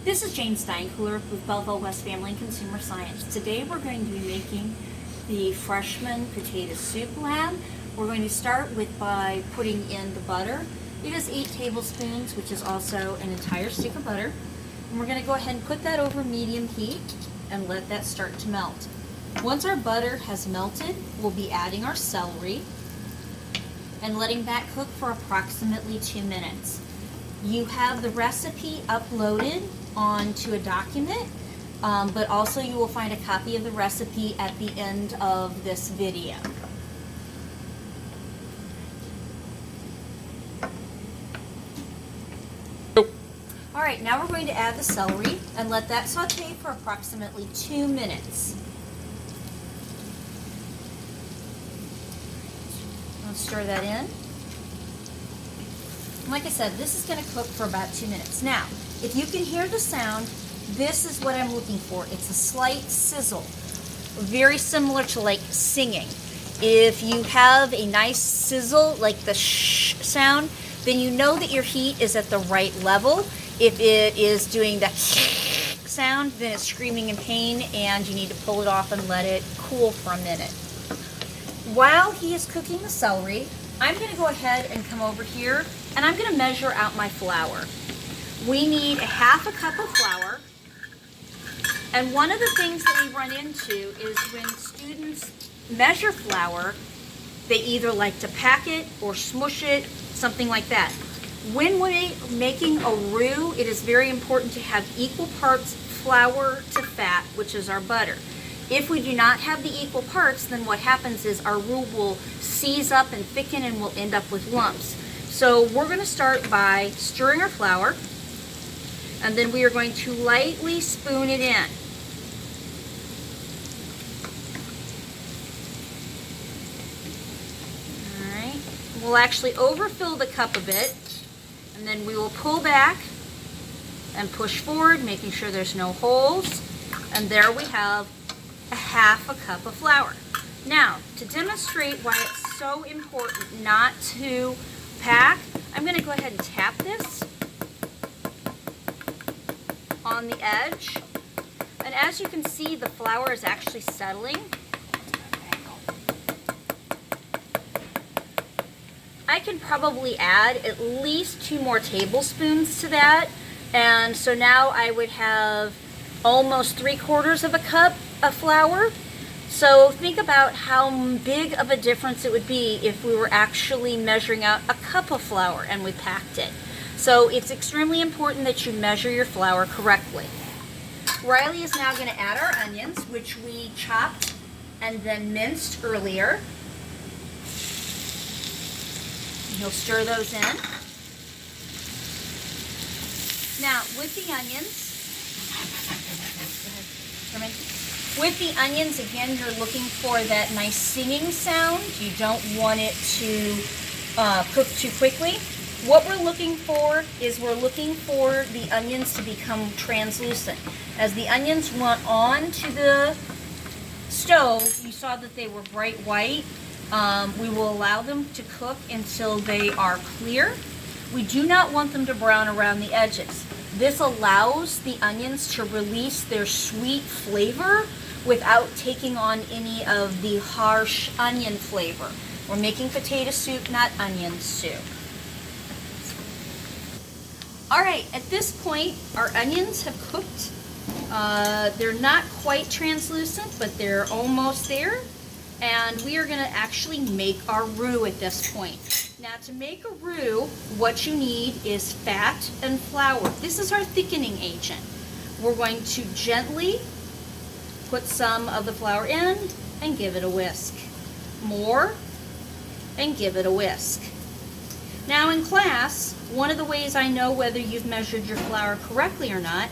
This is Jane Steinkühler with Belleville West Family and Consumer Science. Today we're going to be making the Freshman Potato Soup Lab. We're going to start by putting in the butter. It is 8 tablespoons, which is also an entire stick of butter. And we're going to go ahead and put that over medium heat and let that start to melt. Once our butter has melted, we'll be adding our celery and letting that cook for approximately 2 minutes. You have the recipe uploaded onto a document, but also you will find a copy of the recipe at the end of this video. Alright, now we're going to add the celery and let that saute for approximately 2 minutes. I'll stir that in. Like I said, this is going to cook for about 2 minutes. Now, if you can hear the sound, this is what I'm looking for. It's a slight sizzle, very similar to like singing. If you have a nice sizzle, like the shh sound, then you know that your heat is at the right level. If it is doing the sound, then it's screaming in pain and you need to pull it off and let it cool for a minute. While he is cooking the celery, I'm going to go ahead and come over here and I'm going to measure out my flour. We need a half a cup of flour. And one of the things that we run into is when students measure flour, they either like to pack it or smush it, something like that. When we're making a roux, it is very important to have equal parts flour to fat, which is our butter. If we do not have the equal parts, then what happens is our roux will seize up and thicken and we'll end up with lumps. So we're going to start by stirring our flour, and then we are going to lightly spoon it in. Alright, we'll actually overfill the cup a bit, and then we will pull back and push forward, making sure there's no holes, and there we have a half a cup of flour. Now, to demonstrate why it's so important not to pack, I'm going to go ahead and tap this on the edge. And as you can see, the flour is actually settling. I can probably add at least 2 more tablespoons to that. And so now I would have almost 3/4 of a cup of flour. So think about how big of a difference it would be if we were actually measuring out a cup of flour and we packed it. So it's extremely important that you measure your flour correctly. Riley is now going to add our onions, which we chopped and then minced earlier. He'll stir those in. Now, with the onions, again, you're looking for that nice singing sound. You don't want it to cook too quickly. What we're looking for is we're looking for the onions to become translucent. As the onions went on to the stove, you saw that they were bright white. We will allow them to cook until they are clear. We do not want them to brown around the edges. This allows the onions to release their sweet flavor without taking on any of the harsh onion flavor. We're making potato soup, not onion soup. Alright, at this point, our onions have cooked. They're not quite translucent, but they're almost there. And we are going to actually make our roux at this point. Now, to make a roux, what you need is fat and flour. This is our thickening agent. We're going to gently put some of the flour in and give it a whisk. More, and give it a whisk. Now in class, one of the ways I know whether you've measured your flour correctly or not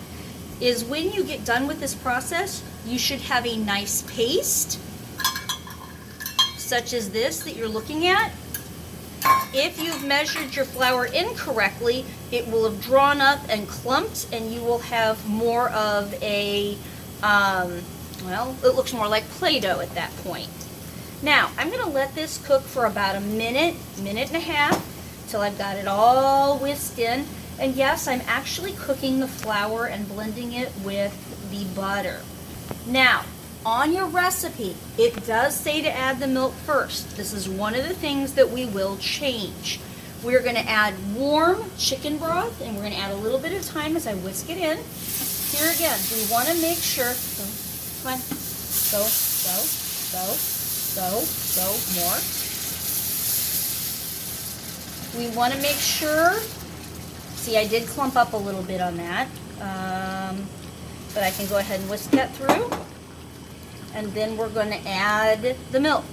is when you get done with this process, you should have a nice paste, such as this that you're looking at. If you've measured your flour incorrectly, it will have drawn up and clumped, and you will have more of a, well, it looks more like Play-Doh at that point. Now, I'm going to let this cook for about a minute, minute and a half, till I've got it all whisked in. And yes, I'm actually cooking the flour and blending it with the butter. Now, on your recipe, it does say to add the milk first. This is one of the things that we will change. We're going to add warm chicken broth, and we're going to add a little bit of time as I whisk it in. Here again, we want to make sure, come on, more. We want to make sure, see, I did clump up a little bit on that, but I can go ahead and whisk that through. And then we're going to add the milk.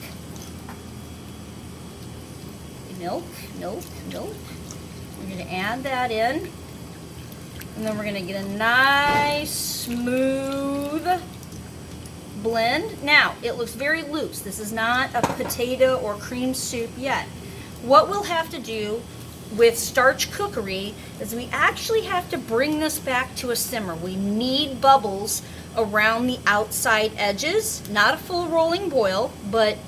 Milk. We're going to add that in. And then we're going to get a nice, smooth blend. Now, it looks very loose. This is not a potato or cream soup yet. What we'll have to do with starch cookery is we actually have to bring this back to a simmer. We need bubbles around the outside edges, not a full rolling boil, but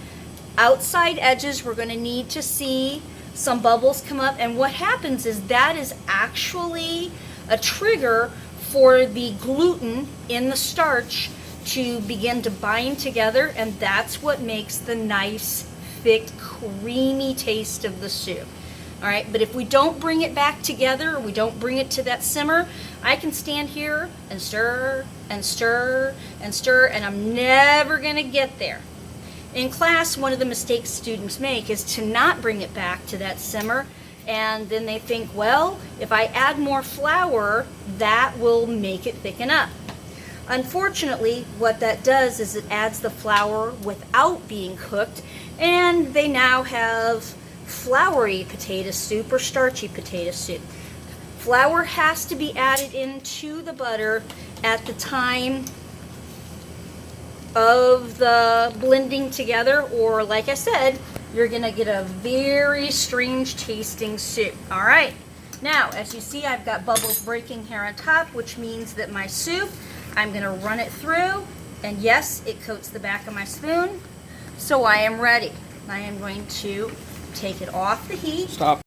outside edges. We're going to need to see some bubbles come up, and what happens is that is actually a trigger for the gluten in the starch to begin to bind together, and that's what makes the nice, thick, creamy taste of the soup. All right, but if we don't bring it back together, or we don't bring it to that simmer, I can stand here and stir and stir and stir, and I'm never gonna get there. In class, one of the mistakes students make is to not bring it back to that simmer, and then they think, well, if I add more flour, that will make it thicken up. Unfortunately, what that does is it adds the flour without being cooked, and they now have floury potato soup or starchy potato soup. Flour has to be added into the butter at the time of the blending together, or like I said, you're gonna get a very strange tasting soup. All right, now as you see, I've got bubbles breaking here on top, which means that my soup, I'm gonna run it through, and yes, it coats the back of my spoon, so I am ready. I am going to take it off the heat. Stop.